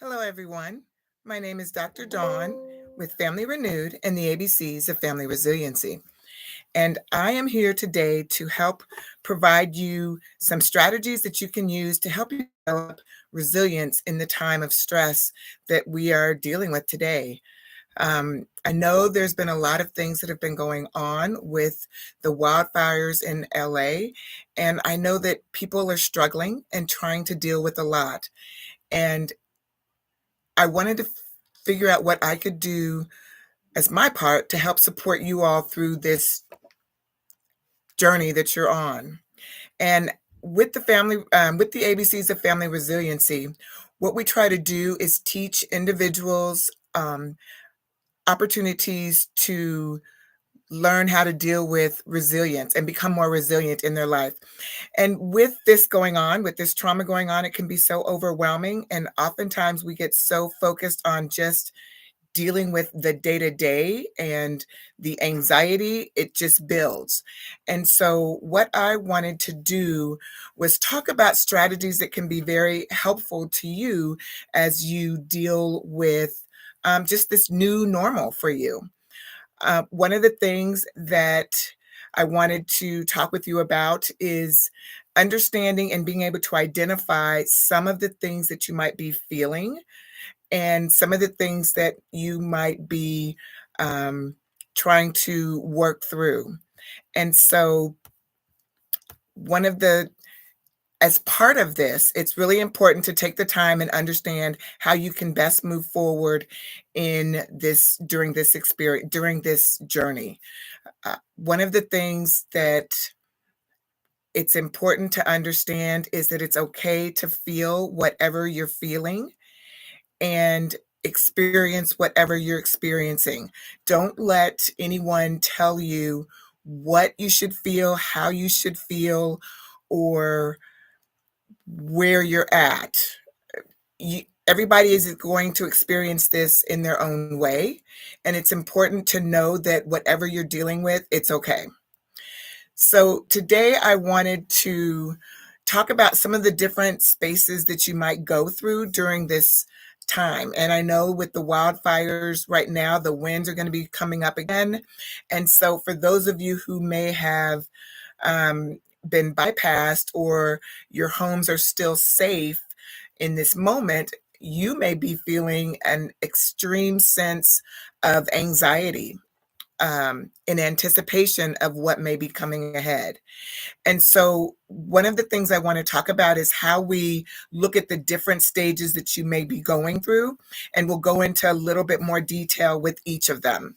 Hello, everyone. My name is Dr. Dawn with Family Renewed and the ABCs of Family Resiliency. And I am here today to help provide you some strategies that you can use to help you develop resilience in the time of stress that we are dealing with today. I know there's been a lot of things that have been going on with the wildfires in LA, and I know that people are struggling and trying to deal with a lot. And I wanted to figure out what I could do as my part to help support you all through this journey that you're on. And with the ABCs of Family Resiliency, what we try to do is teach individuals opportunities to learn how to deal with resilience and become more resilient in their life. And with this going on, with this trauma going on, it can be so overwhelming. And oftentimes we get so focused on just dealing with the day to day and the anxiety, it just builds. And so, what I wanted to do was talk about strategies that can be very helpful to you as you deal with just this new normal for you. One of the things that I wanted to talk with you about is understanding and being able to identify some of the things that you might be feeling and some of the things that you might be um, trying to work through. And so, one of the as part of this, it's really important to take the time and understand how you can best move forward in this during this experience, during this journey. One of the things that it's important to understand is that it's okay to feel whatever you're feeling and experience whatever you're experiencing. Don't let anyone tell you what you should feel, how you should feel, or where you're at. Everybody is going to experience this in their own way, and it's important to know that whatever you're dealing with, it's okay. So today I wanted to talk about some of the different spaces that you might go through during this time. And I know with the wildfires right now, the winds are going to be coming up again. And so for those of you who may have been bypassed or your homes are still safe in this moment, you may be feeling an extreme sense of anxiety in anticipation of what may be coming ahead. And so, one of the things I want to talk about is how we look at the different stages that you may be going through. And we'll go into a little bit more detail with each of them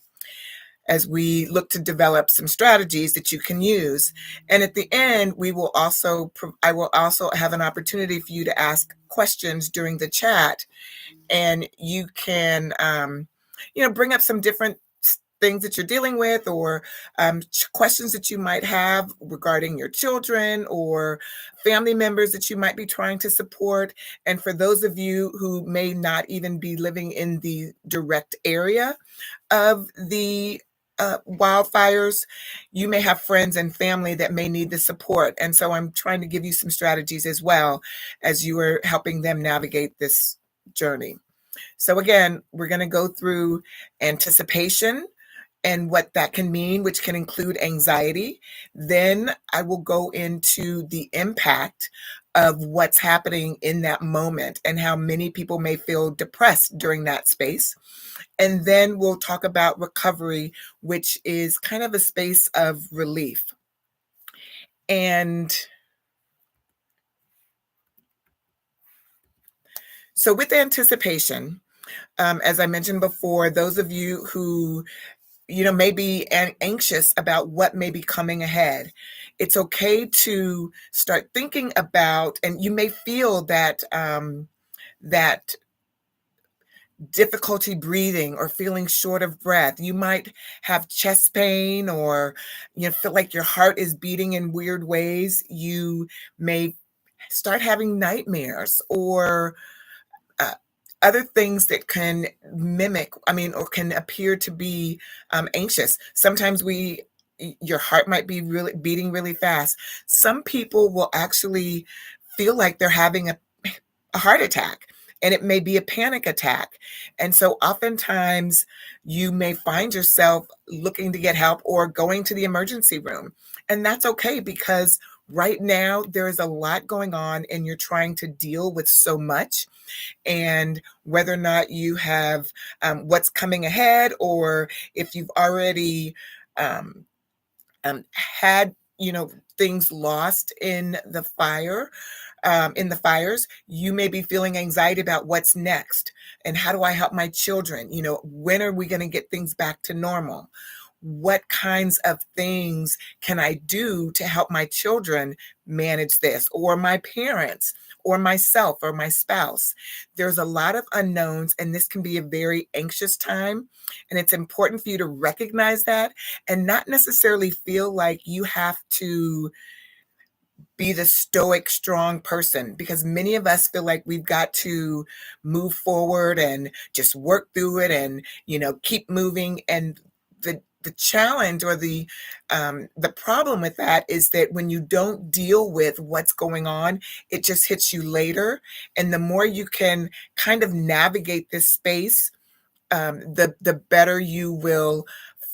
as we look to develop some strategies that you can use. And at the end, I will also have an opportunity for you to ask questions during the chat, and you can, bring up some different things that you're dealing with, or questions that you might have regarding your children or family members that you might be trying to support. And for those of you who may not even be living in the direct area of the wildfires, you may have friends and family that may need the support. And so I'm trying to give you some strategies as well as you are helping them navigate this journey. So again, we're going to go through anticipation and what that can mean, which can include anxiety. Then I will go into the impact of what's happening in that moment and how many people may feel depressed during that space. And then we'll talk about recovery, which is kind of a space of relief. And so, with anticipation, as I mentioned before, those of you who may be anxious about what may be coming ahead, it's okay to start thinking about, and you may feel that difficulty breathing or feeling short of breath. You might have chest pain, or feel like your heart is beating in weird ways. You may start having nightmares or uh, other things that can or can appear to be anxious. Sometimes your heart might be really beating really fast. Some people will actually feel like they're having a heart attack. and it may be a panic attack. And so oftentimes you may find yourself looking to get help or going to the emergency room. And that's okay because right now there is a lot going on and you're trying to deal with so much. And whether or not you have what's coming ahead, or if you've already um, had, things lost in the fires, you may be feeling anxiety about what's next and how do I help my children? When are we going to get things back to normal? What kinds of things can I do to help my children manage this, or my parents, or myself, or my spouse? There's a lot of unknowns, and this can be a very anxious time. And it's important for you to recognize that and not necessarily feel like you have to be the stoic, strong person, because many of us feel like we've got to move forward and just work through it and, keep moving. And the challenge, or the problem with that is that when you don't deal with what's going on, it just hits you later. And the more you can kind of navigate this space, the better you will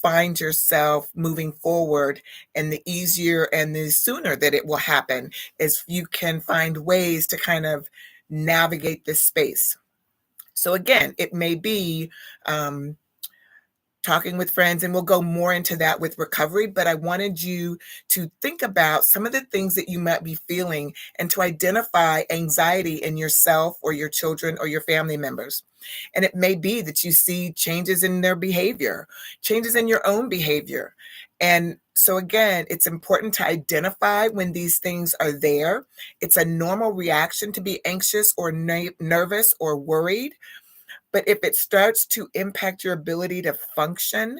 find yourself moving forward, and the easier and the sooner that it will happen is you can find ways to kind of navigate this space. So again, it may be um, talking with friends, and we'll go more into that with recovery. But I wanted you to think about some of the things that you might be feeling and to identify anxiety in yourself or your children or your family members. And it may be that you see changes in their behavior, changes in your own behavior. And so, again, it's important to identify when these things are there. It's a normal reaction to be anxious or nervous or worried. But if it starts to impact your ability to function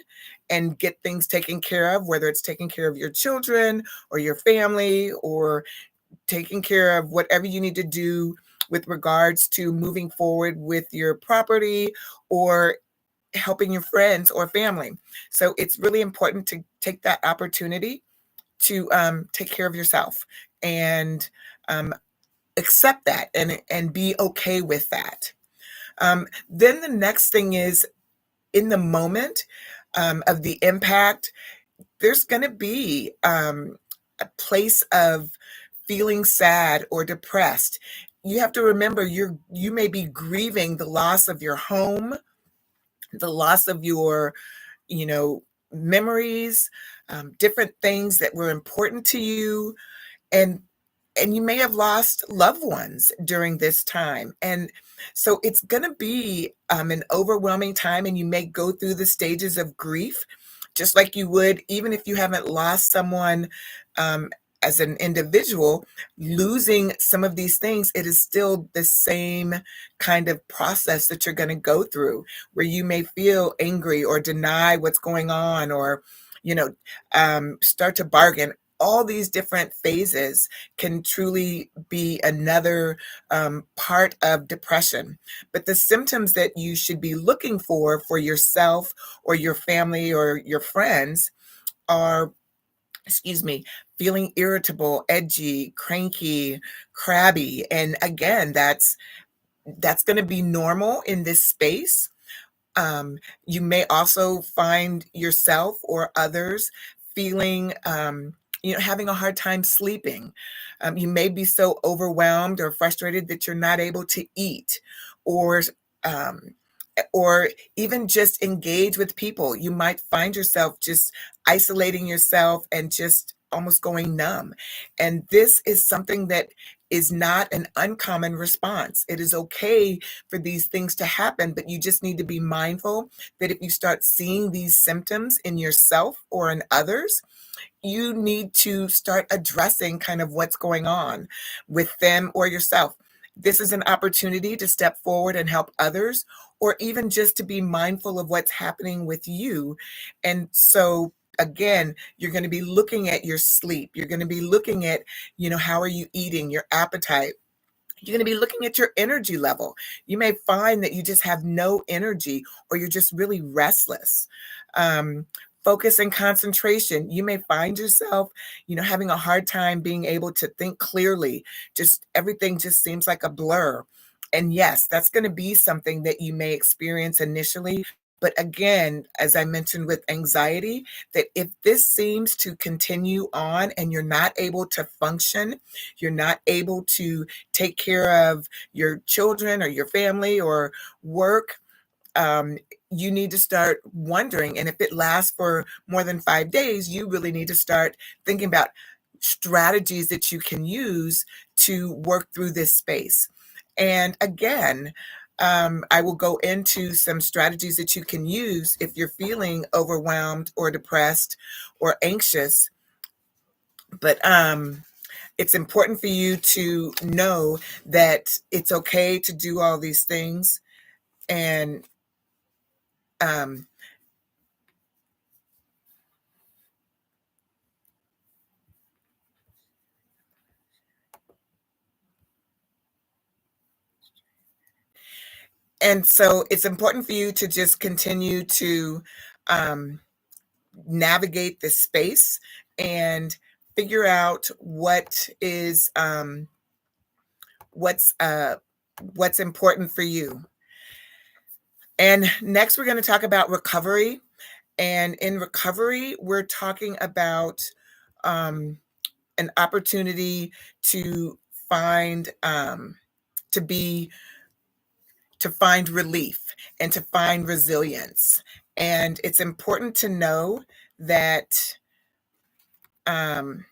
and get things taken care of, whether it's taking care of your children or your family, or taking care of whatever you need to do with regards to moving forward with your property, or helping your friends or family. So it's really important to take that opportunity to take care of yourself, and um, accept that, and be okay with that. Then the next thing is, in the moment of the impact, there's going to be a place of feeling sad or depressed. You have to remember you may be grieving the loss of your home, the loss of your, you know, memories, different things that were important to you, and you may have lost loved ones during this time. And so it's going to be an overwhelming time, and you may go through the stages of grief just like you would even if you haven't lost someone um, as an individual. Losing some of these things, it is still the same kind of process that you're going to go through, where you may feel angry or deny what's going on, or you know start to bargain. All these different phases can truly be another part of depression. But the symptoms that you should be looking for yourself or your family or your friends are, excuse me, feeling irritable, edgy, cranky, crabby. And again, that's going to be normal in this space. You may also find yourself or others feeling, having a hard time sleeping. You may be so overwhelmed or frustrated that you're not able to eat, or um, or even just engage with people. You might find yourself just isolating yourself and just almost going numb. And this is something that is not an uncommon response. It is okay for these things to happen, but you just need to be mindful that if you start seeing these symptoms in yourself or in others, you need to start addressing kind of what's going on with them or yourself. This is an opportunity to step forward and help others, or even just to be mindful of what's happening with you. And so, again, you're going to be looking at your sleep. You're going to be looking at, how are you eating, your appetite. You're going to be looking at your energy level. You may find that you just have no energy, or you're just really restless. Um, Focus and concentration. You may find yourself, having a hard time being able to think clearly. Just everything just seems like a blur. And yes, that's going to be something that you may experience initially. But again, as I mentioned with anxiety, that if this seems to continue on and you're not able to function, you're not able to take care of your children or your family or work, um, you need to start wondering. And if it lasts for more than 5 days, you really need to start thinking about strategies that you can use to work through this space. And again, I will go into some strategies that you can use if you're feeling overwhelmed or depressed or anxious. But it's important for you to know that it's okay to do all these things. And um, and so it's important for you to just continue to um, navigate this space and figure out what's what's important for you. And next, we're going to talk about recovery. And in recovery, we're talking about um, an opportunity to find to be to find relief and to find resilience. And it's important to know that um,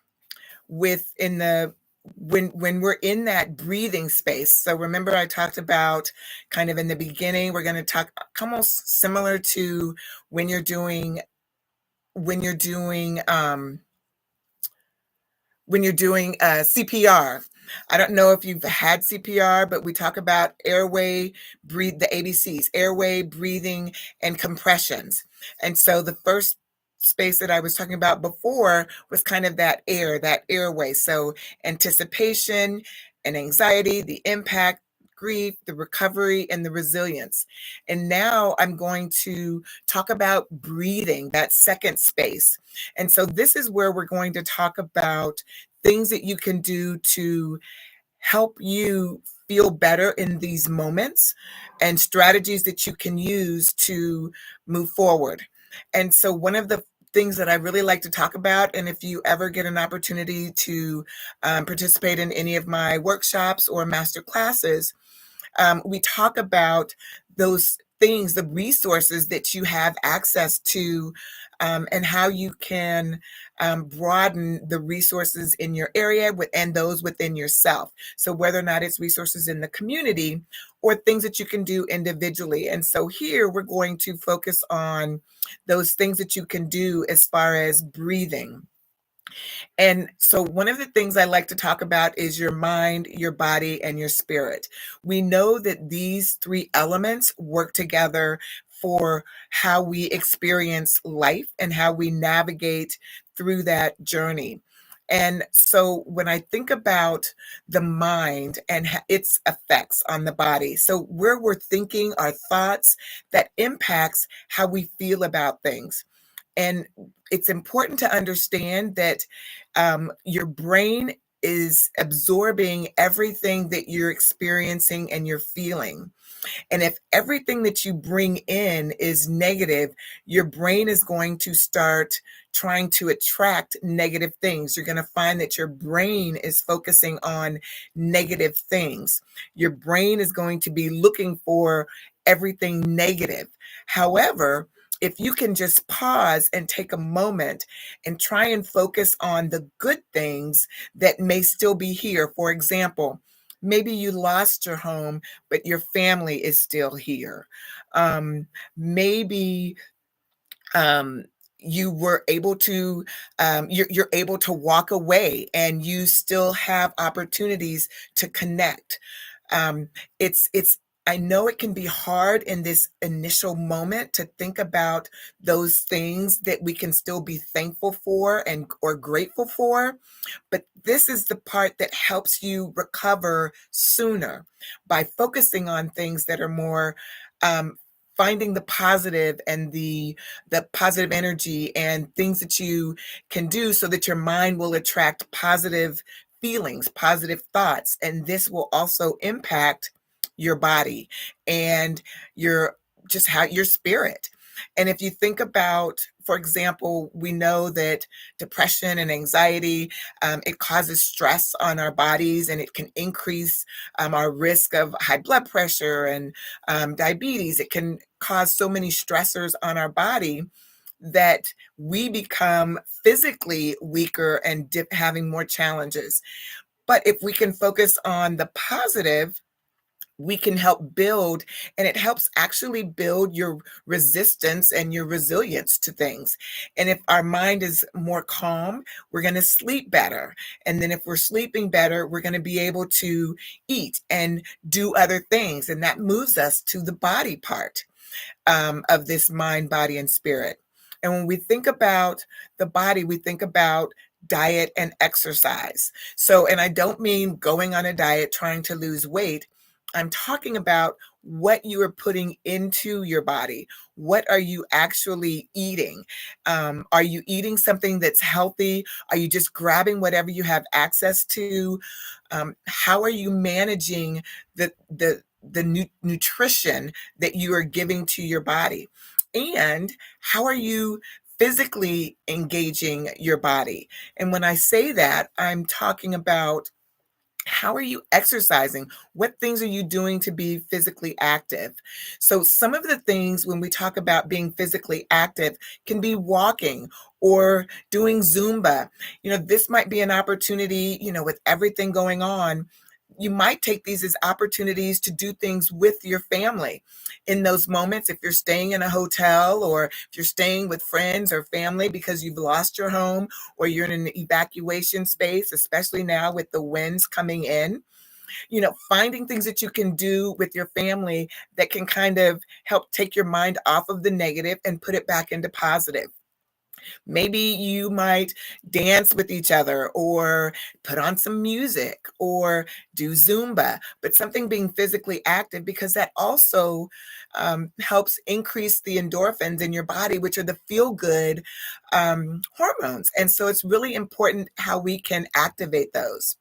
within the when we're in that breathing space. So remember, I talked about kind of in the beginning, we're going to talk almost similar to when you're doing when you're doing CPR. I don't know if you've had CPR, but we talk about airway, breathe, the ABCs, airway, breathing, and compressions. And so the first space that I was talking about before was kind of that that airway. So anticipation and anxiety, the impact, grief, the recovery, and the resilience. And now I'm going to talk about breathing, that second space. And so this is where we're going to talk about things that you can do to help you feel better in these moments and strategies that you can use to move forward. And so one of the things that I really like to talk about, and if you ever get an opportunity to participate in any of my workshops or master classes, we talk about those things, the resources that you have access to, and how you can broaden the resources in your area and those within yourself. So whether or not it's resources in the community or things that you can do individually. And so here we're going to focus on those things that you can do as far as breathing. And so, one of the things I like to talk about is your mind, your body, and your spirit. We know that these three elements work together for how we experience life and how we navigate through that journey. And so, when I think about the mind and its effects on the body, so where we're thinking, our thoughts, that impacts how we feel about things. And it's important to understand that your brain is absorbing everything that you're experiencing and you're feeling. And if everything that you bring in is negative, your brain is going to start trying to attract negative things. You're going to find that your brain is focusing on negative things. Your brain is going to be looking for everything negative. However, if you can just pause and take a moment and try and focus on the good things that may still be here. For example, maybe you lost your home, but your family is still here. Maybe um, you were able to you're able to walk away and you still have opportunities to connect. um, it's I know it can be hard in this initial moment to think about those things that we can still be thankful for and or grateful for, but this is the part that helps you recover sooner by focusing on things that are more finding the positive and the positive energy and things that you can do so that your mind will attract positive feelings, positive thoughts, and this will also impact your body and your just how your spirit. And if you think about, for example, we know that depression and anxiety, it causes stress on our bodies, and it can increase our risk of high blood pressure and diabetes. It can cause so many stressors on our body that we become physically weaker and having more challenges. But if we can focus on the positive, we can help build, and it helps actually build your resistance and your resilience to things. And if our mind is more calm, we're going to sleep better. And then if we're sleeping better, we're going to be able to eat and do other things. And that moves us to the body part of this mind, body, and spirit. And when we think about the body, we think about diet and exercise. So, and I don't mean going on a diet trying to lose weight. I'm talking about what you are putting into your body. What are you actually eating? Are you eating something that's healthy? Are you just grabbing whatever you have access to? How are you managing the nutrition that you are giving to your body? And how are you physically engaging your body? And when I say that, I'm talking about how are you exercising? What things are you doing to be physically active? So, some of the things when we talk about being physically active can be walking or doing Zumba. This might be an opportunity, with everything going on. You might take these as opportunities to do things with your family in those moments. If you're staying in a hotel or if you're staying with friends or family because you've lost your home or you're in an evacuation space, especially now with the winds coming in, finding things that you can do with your family that can kind of help take your mind off of the negative and put it back into positive. Maybe you might dance with each other or put on some music or do Zumba, but something being physically active, because that also helps increase the endorphins in your body, which are the feel good hormones. And so it's really important how we can activate those.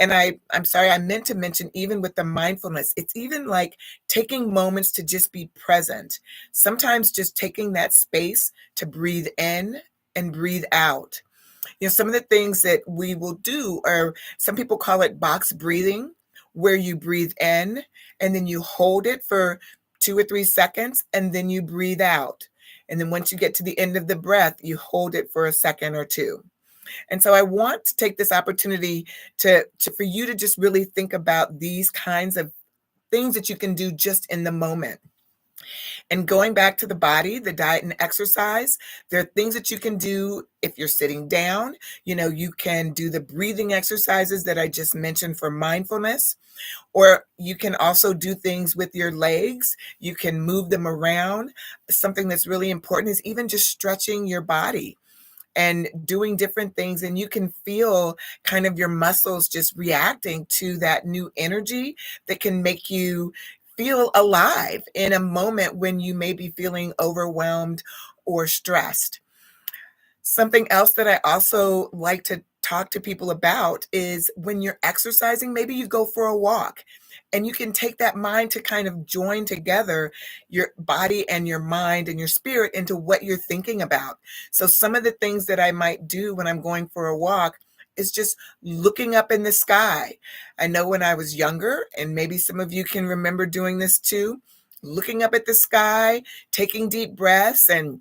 And I'm sorry, I meant to mention, even with the mindfulness, it's even like taking moments to just be present. Sometimes just taking that space to breathe in and breathe out. Some of the things that we will do are, some people call it box breathing, where you breathe in and then you hold it for 2 or 3 seconds and then you breathe out. And then once you get to the end of the breath, you hold it for a second or two. And so I want to take this opportunity to for you to just really think about these kinds of things that you can do just in the moment. And going back to the body, the diet and exercise, there are things that you can do if you're sitting down. You can do the breathing exercises that I just mentioned for mindfulness, or you can also do things with your legs. You can move them around. Something that's really important is even just stretching your body and doing different things, and you can feel kind of your muscles just reacting to that new energy that can make you feel alive in a moment when you may be feeling overwhelmed or stressed. Something else that I also like to talk to people about is when you're exercising, maybe you go for a walk and you can take that mind to kind of join together your body and your mind and your spirit into what you're thinking about. So, some of the things that I might do when I'm going for a walk is just looking up in the sky. I know when I was younger, and maybe some of you can remember doing this too, looking up at the sky, taking deep breaths, and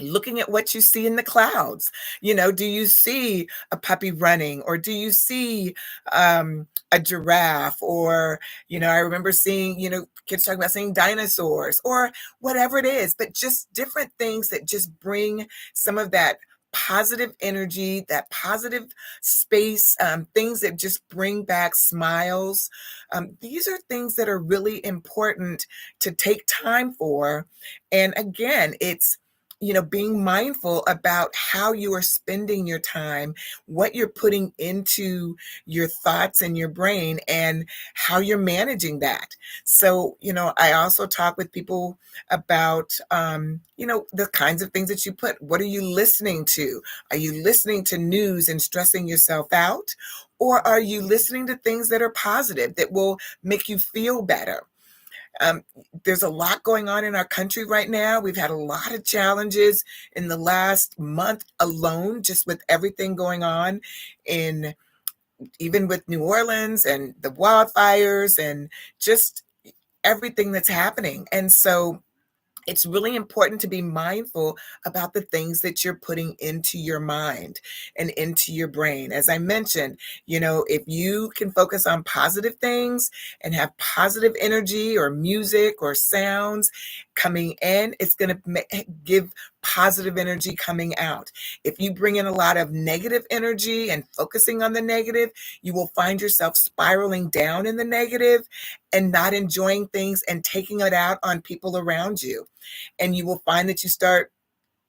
looking at what you see in the clouds. Do you see a puppy running, or do you see a giraffe? Or, I remember seeing, kids talking about seeing dinosaurs or whatever it is, but just different things that just bring some of that positive energy, that positive space, things that just bring back smiles. These are things that are really important to take time for. And again, it's being mindful about how you are spending your time, what you're putting into your thoughts and your brain, and how you're managing that. So, I also talk with people about, the kinds of things that you put. What are you listening to? Are you listening to news and stressing yourself out? Or are you listening to things that are positive, that will make you feel better? Um, there's a lot going on in our country right now. We've had a lot of challenges in the last month alone, just with everything going on in even with New Orleans and the wildfires and just everything that's happening. And so it's really important to be mindful about the things that you're putting into your mind and into your brain. As I mentioned, if you can focus on positive things and have positive energy or music or sounds coming in, it's going to give positive energy coming out. If you bring in a lot of negative energy and focusing on the negative, you will find yourself spiraling down in the negative and not enjoying things and taking it out on people around you. And you will find that you start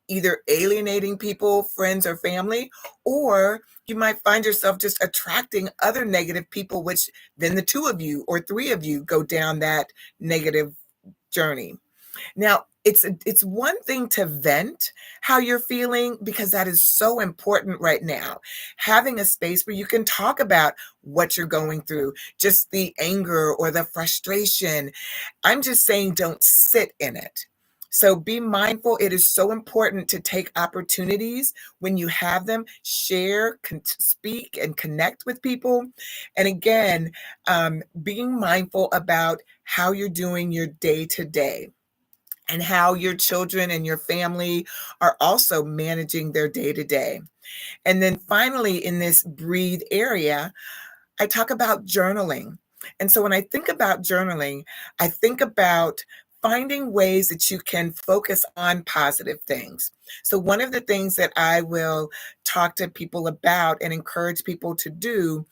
either alienating people, friends, or family, or you might find yourself just attracting other negative people, which then the two of you or three of you go down that negative journey. Now, it's one thing to vent how you're feeling, because that is so important right now. Having a space where you can talk about what you're going through, just the anger or the frustration. I'm just saying, don't sit in it. So be mindful. It is so important to take opportunities when you have them, share, speak, and connect with people. And again, being mindful about how you're doing your day to day and how your children and your family are also managing their day to day. And then finally, in this breathe area, I talk about journaling. And so when I think about journaling, I think about finding ways that you can focus on positive things. So one of the things that I will talk to people about and encourage people to do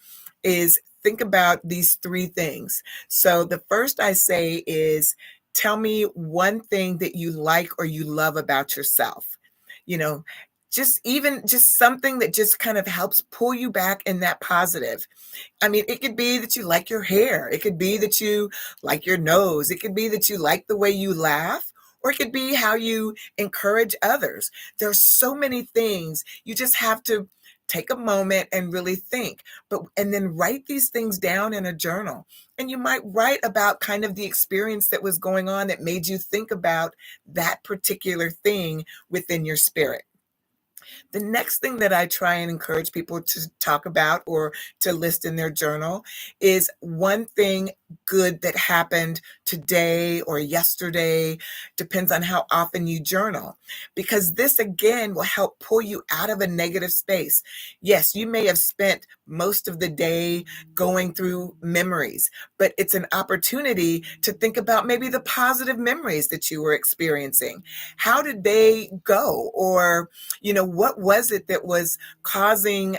is think about these three things. So the first I say is, tell me one thing that you like or you love about yourself. You know, just something that just kind of helps pull you back in that positive. I mean, it could be that you like your hair. It could be that you like your nose. It could be that you like the way you laugh, or it could be how you encourage others. There's so many things. You just have to take a moment and really think, and then write these things down in a journal. And you might write about kind of the experience that was going on that made you think about that particular thing within your spirit. The next thing that I try and encourage people to talk about or to list in their journal is one thing good that happened today or yesterday, depends on how often you journal, because this again will help pull you out of a negative space. Yes, you may have spent most of the day going through memories, but it's an opportunity to think about maybe the positive memories that you were experiencing. How did they go? Or what was it that was causing,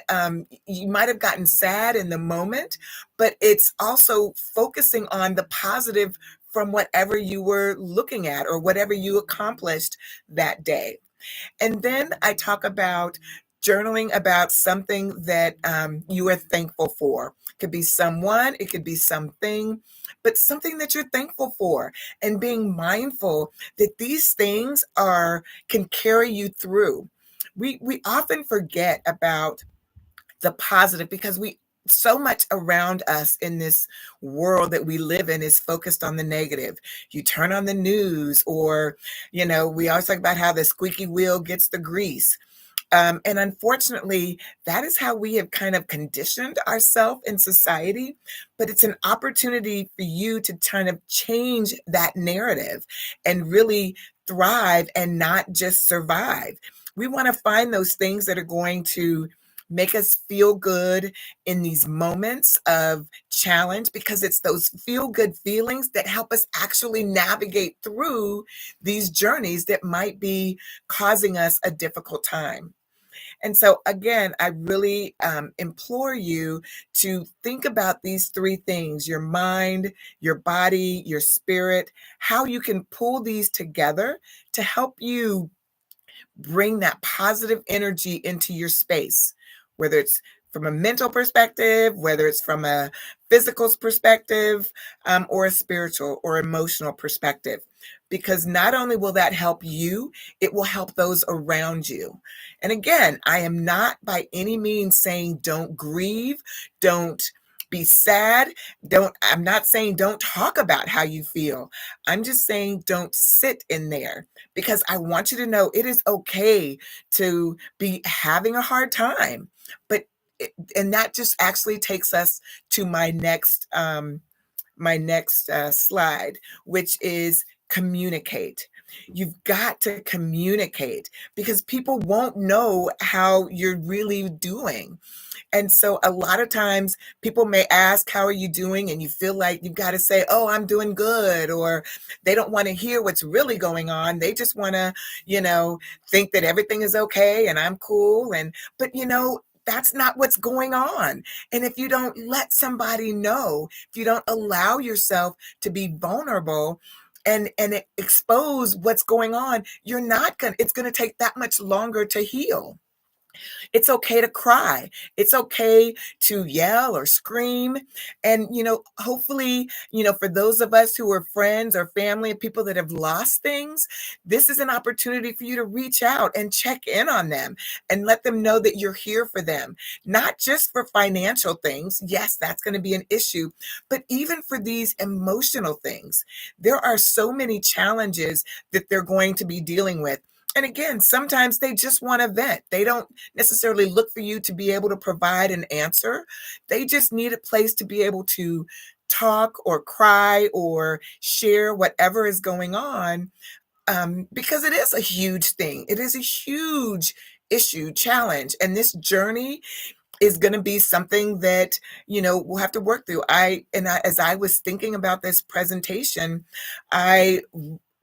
you might have gotten sad in the moment, but it's also focusing on the positive from whatever you were looking at or whatever you accomplished that day. And then I talk about journaling about something that you are thankful for. It could be someone, it could be something, but something that you're thankful for, and being mindful that these things can carry you through. We often forget about the positive because we so much around us in this world that we live in is focused on the negative. You turn on the news, or we always talk about how the squeaky wheel gets the grease. And unfortunately, that is how we have kind of conditioned ourselves in society. But it's an opportunity for you to kind of change that narrative and really thrive and not just survive. We want to find those things that are going to make us feel good in these moments of challenge, because it's those feel good feelings that help us actually navigate through these journeys that might be causing us a difficult time. And so, again, I really implore you to think about these three things: your mind, your body, your spirit, how you can pull these together to help you bring that positive energy into your space, whether it's from a mental perspective, whether it's from a physical perspective, or a spiritual or emotional perspective. Because not only will that help you, it will help those around you. And again, I am not by any means saying don't grieve, don't be sad. I'm not saying don't talk about how you feel. I'm just saying don't sit in there, because I want you to know it is okay to be having a hard time. But and that just actually takes us to my next slide, which is communicate. You've got to communicate, because people won't know how you're really doing. And so a lot of times people may ask, how are you doing? And you feel like you've got to say, oh, I'm doing good. Or they don't want to hear what's really going on. They just want to, you know, think that everything is okay and I'm cool. But that's not what's going on. And if you don't let somebody know, if you don't allow yourself to be vulnerable and expose what's going on, it's going to take that much longer to heal. It's okay to cry. It's okay to yell or scream. And, hopefully, for those of us who are friends or family of people that have lost things, this is an opportunity for you to reach out and check in on them and let them know that you're here for them, not just for financial things. Yes, that's going to be an issue, but even for these emotional things. There are so many challenges that they're going to be dealing with. And again, sometimes they just want to vent. They don't necessarily look for you to be able to provide an answer. They just need a place to be able to talk or cry or share whatever is going on, because it is a huge thing. It is a huge issue, challenge. And this journey is going to be something that, we'll have to work through. As I was thinking about this presentation, I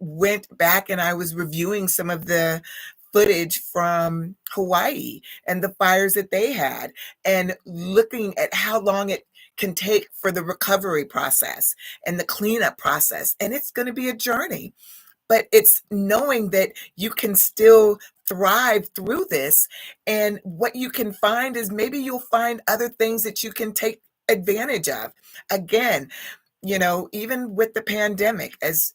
went back and I was reviewing some of the footage from Hawaii and the fires that they had, and looking at how long it can take for the recovery process and the cleanup process. And it's going to be a journey, but it's knowing that you can still thrive through this. And what you can find is maybe you'll find other things that you can take advantage of. Again, even with the pandemic, as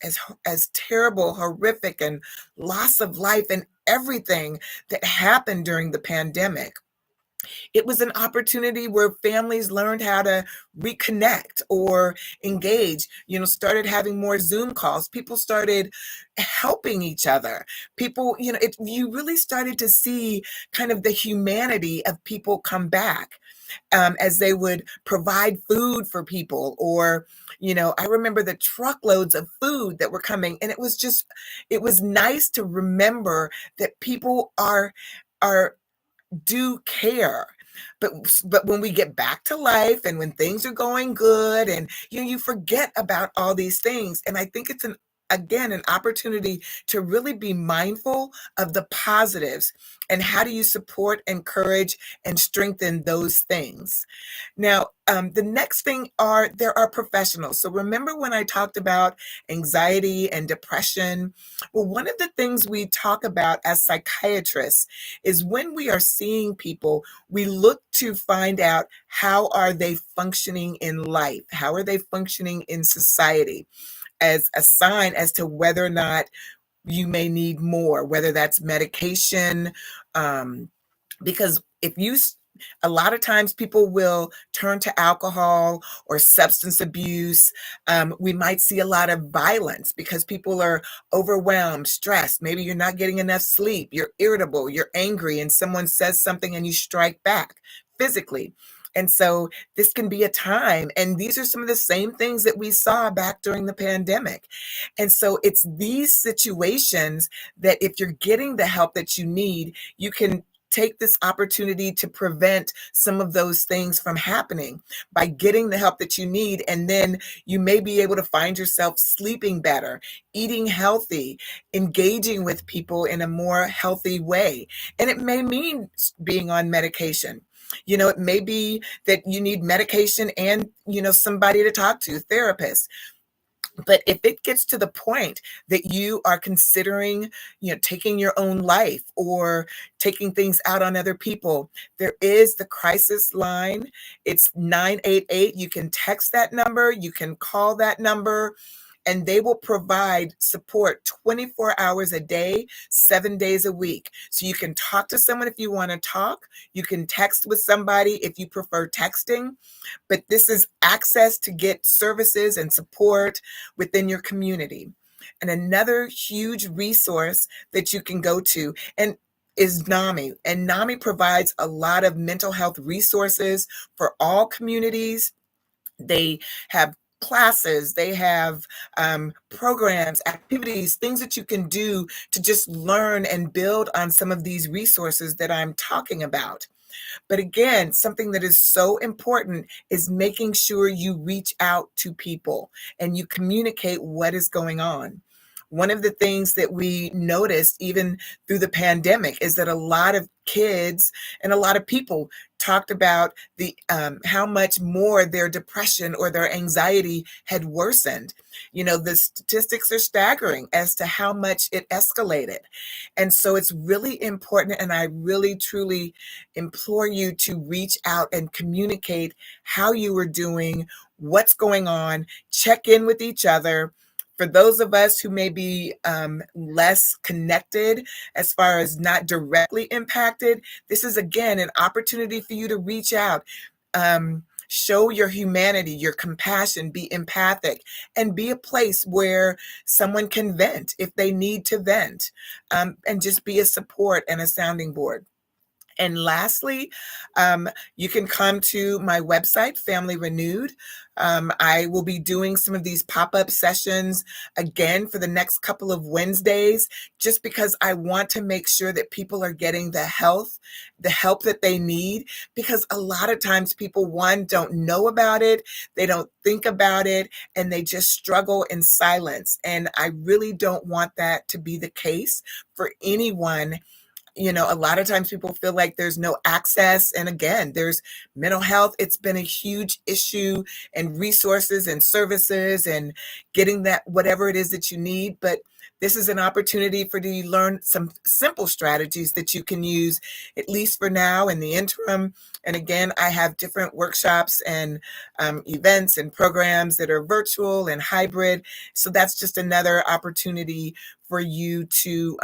terrible, horrific, and loss of life and everything that happened during the pandemic, it was an opportunity where families learned how to reconnect or engage, started having more Zoom calls. People started helping each other. People, you really started to see kind of the humanity of people come back, as they would provide food for people. Or, I remember the truckloads of food that were coming, and it was nice to remember that people are do care. But when we get back to life and when things are going good, and you forget about all these things. And I think it's an opportunity to really be mindful of the positives, and how do you support, encourage, and strengthen those things. Now, the next thing there are professionals. So remember when I talked about anxiety and depression? Well, one of the things we talk about as psychiatrists is when we are seeing people, we look to find out, how are they functioning in life? How are they functioning in society? As a sign as to whether or not you may need more, whether that's medication. Because a lot of times people will turn to alcohol or substance abuse. We might see a lot of violence because people are overwhelmed, stressed. Maybe you're not getting enough sleep. You're irritable, you're angry, and someone says something and you strike back physically. And so this can be a time, and these are some of the same things that we saw back during the pandemic. And so it's these situations that, if you're getting the help that you need, you can take this opportunity to prevent some of those things from happening by getting the help that you need. And then you may be able to find yourself sleeping better, eating healthy, engaging with people in a more healthy way. And it may mean being on medication. It may be that you need medication and, somebody to talk to, therapist. But if it gets to the point that you are considering, taking your own life or taking things out on other people, there is the crisis line. It's 988. You can text that number, you can call that number. and they will provide support 24 hours a day, 7 days a week. So you can talk to someone if you want to talk. You can text with somebody if you prefer texting, but this is access to get services and support within your community. And another huge resource that you can go to and is NAMI. And NAMI provides a lot of mental health resources for all communities. They have classes, they have programs, activities, things that you can do to just learn and build on some of these resources that I'm talking about. But again, something that is so important is making sure you reach out to people and you communicate what is going on. One of the things that we noticed even through the pandemic is that a lot of kids and a lot of people talked about the how much more their depression or their anxiety had worsened. You know, the statistics are staggering as to how much it escalated. And so it's really important, and I really truly implore you to reach out and communicate how you were doing, what's going on, check in with each other. For those of us who may be less connected, as far as not directly impacted, this is again an opportunity for you to reach out. Show your humanity, your compassion, be empathic, and be a place where someone can vent if they need to vent, and just be a support and a sounding board. And lastly, you can come to my website, Family Renewed. I will be doing some of these pop-up sessions again for the next couple of Wednesdays, just because I want to make sure that people are getting the help that they need, because a lot of times people, one, don't know about it, they don't think about it, and they just struggle in silence. And I really don't want that to be the case for anyone. You know, a lot of times people feel like there's no access. And again, there's mental health. It's been a huge issue, and resources and services and getting that whatever it is that you need. But this is an opportunity for you to learn some simple strategies that you can use, at least for now in the interim. And again, I have different workshops and events and programs that are virtual and hybrid. So that's just another opportunity for you to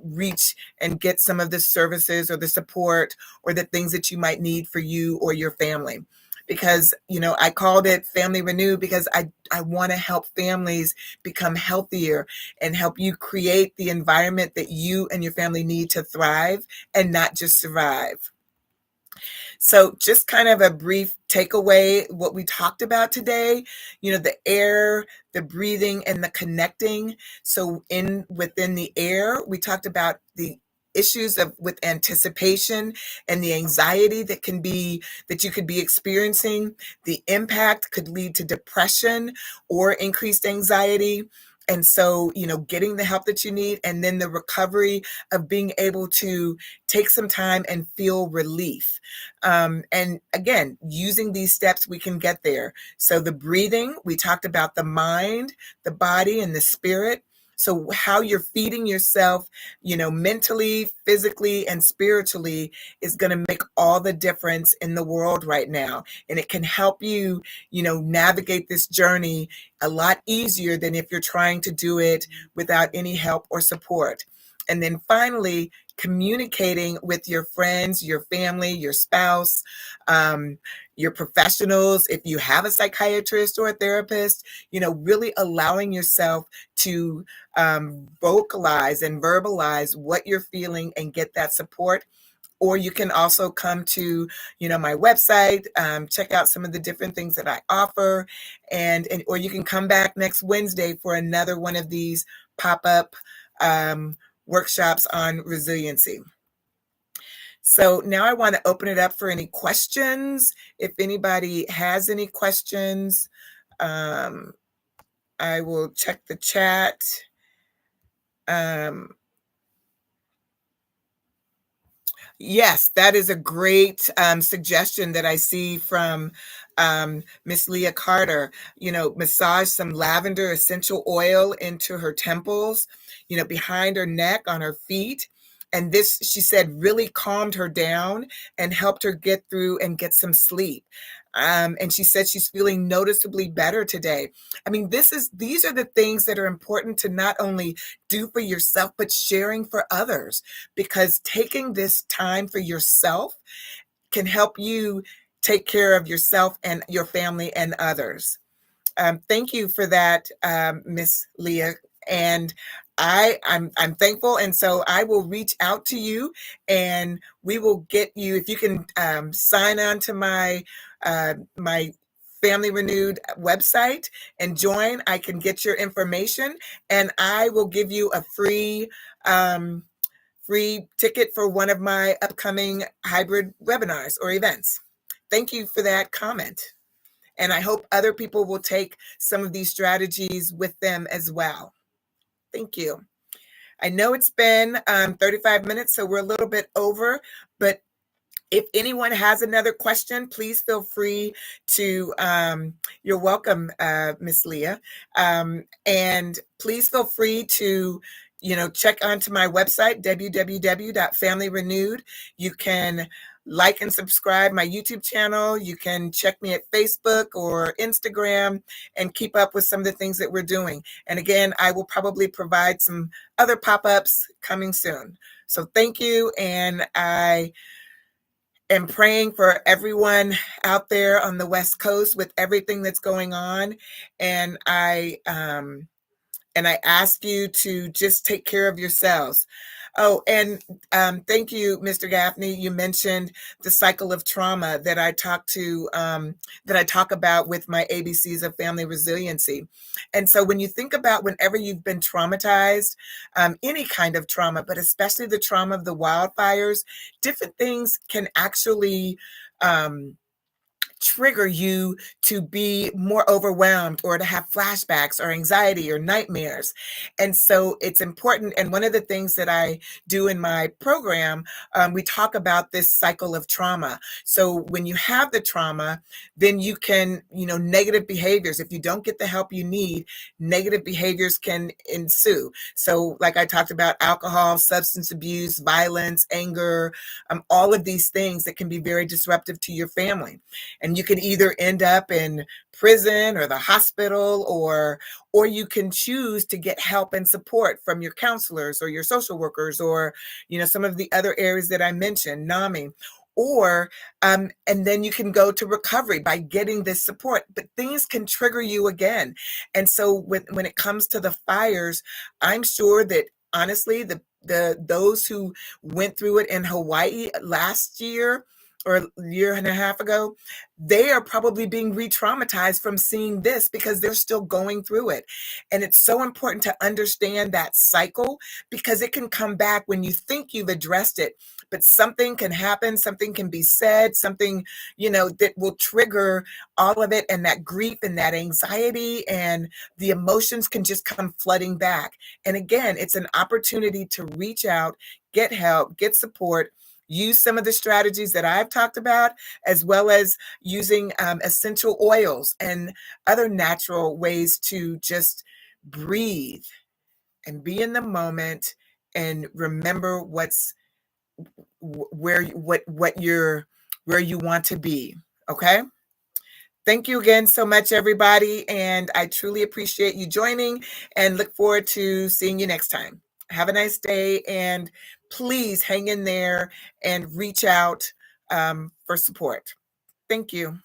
reach and get some of the services or the support or the things that you might need for you or your family. Because, you know, I called it Family Renew because I want to help families become healthier and help you create the environment that you and your family need to thrive and not just survive. So just kind of a brief takeaway, what we talked about today, you know, the air, the breathing, and the connecting. So within the air, we talked about the issues of with anticipation and the anxiety that you could be experiencing. The impact could lead to depression or increased anxiety. And so, you know, getting the help that you need, and then the recovery of being able to take some time and feel relief. And again, using these steps, we can get there. So the breathing, we talked about the mind, the body, and the spirit. So how you're feeding yourself, you know, mentally, physically, and spiritually is going to make all the difference in the world right now. And it can help you, you know, navigate this journey a lot easier than if you're trying to do it without any help or support. And then finally, communicating with your friends, your family, your spouse, your professionals, if you have a psychiatrist or a therapist, you know, really allowing yourself to vocalize and verbalize what you're feeling and get that support. Or you can also come to, you know, my website, check out some of the different things that I offer, and or you can come back next Wednesday for another one of these pop-up workshops on resiliency. So now I want to open it up for any questions. If anybody has any questions, I will check the chat. Yes, that is a great suggestion that I see from Miss Leah Carter. You know, massage some lavender essential oil into her temples, you know, behind her neck, on her feet. And this, she said, really calmed her down and helped her get through and get some sleep. And she said she's feeling noticeably better today. I mean, these are the things that are important to not only do for yourself, but sharing for others, because taking this time for yourself can help you take care of yourself and your family and others. Thank you for that, Miss Leah. And I'm thankful, and so I will reach out to you, and we will get you, if you can sign on to my Family Renewed website and join. I can get your information, and I will give you a free ticket for one of my upcoming hybrid webinars or events. Thank you for that comment. And I hope other people will take some of these strategies with them as well. Thank you. I know it's been 35 minutes, so we're a little bit over, but if anyone has another question, please feel free to, you're welcome, Miss Leah. And please feel free to, check onto my website, www.familyrenewed. You can like and subscribe my YouTube channel. You can check me at Facebook or Instagram and keep up with some of the things that we're doing. And again, I will probably provide some other pop-ups coming soon. So thank you. And I am praying for everyone out there on the West Coast with everything that's going on. And I ask you to just take care of yourselves. Oh, and thank you, Mr. Gaffney. You mentioned the cycle of trauma that I talk about with my ABCs of family resiliency. And so when you think about whenever you've been traumatized, any kind of trauma, but especially the trauma of the wildfires, different things can actually trigger you to be more overwhelmed or to have flashbacks or anxiety or nightmares. And so it's important. And one of the things that I do in my program, we talk about this cycle of trauma. So when you have the trauma, then you can, negative behaviors, if you don't get the help you need, negative behaviors can ensue. So like I talked about, alcohol, substance abuse, violence, anger, all of these things that can be very disruptive to your family. And you can either end up in prison or the hospital, or you can choose to get help and support from your counselors or your social workers, or some of the other areas that I mentioned, NAMI. Or and then you can go to recovery by getting this support, but things can trigger you again. And so when it comes to the fires, I'm sure that honestly those who went through it in Hawaii last year or a year and a half ago, they are probably being re-traumatized from seeing this because they're still going through it. And it's so important to understand that cycle, because it can come back when you think you've addressed it, but something can happen, something can be said, something, that will trigger all of it, and that grief and that anxiety and the emotions can just come flooding back. And again, it's an opportunity to reach out, get help, get support, use some of the strategies that I've talked about, as well as using essential oils and other natural ways to just breathe and be in the moment and remember where you want to be. Okay. Thank you again so much, everybody. And I truly appreciate you joining and look forward to seeing you next time. Have a nice day, and please hang in there and reach out for support. Thank you.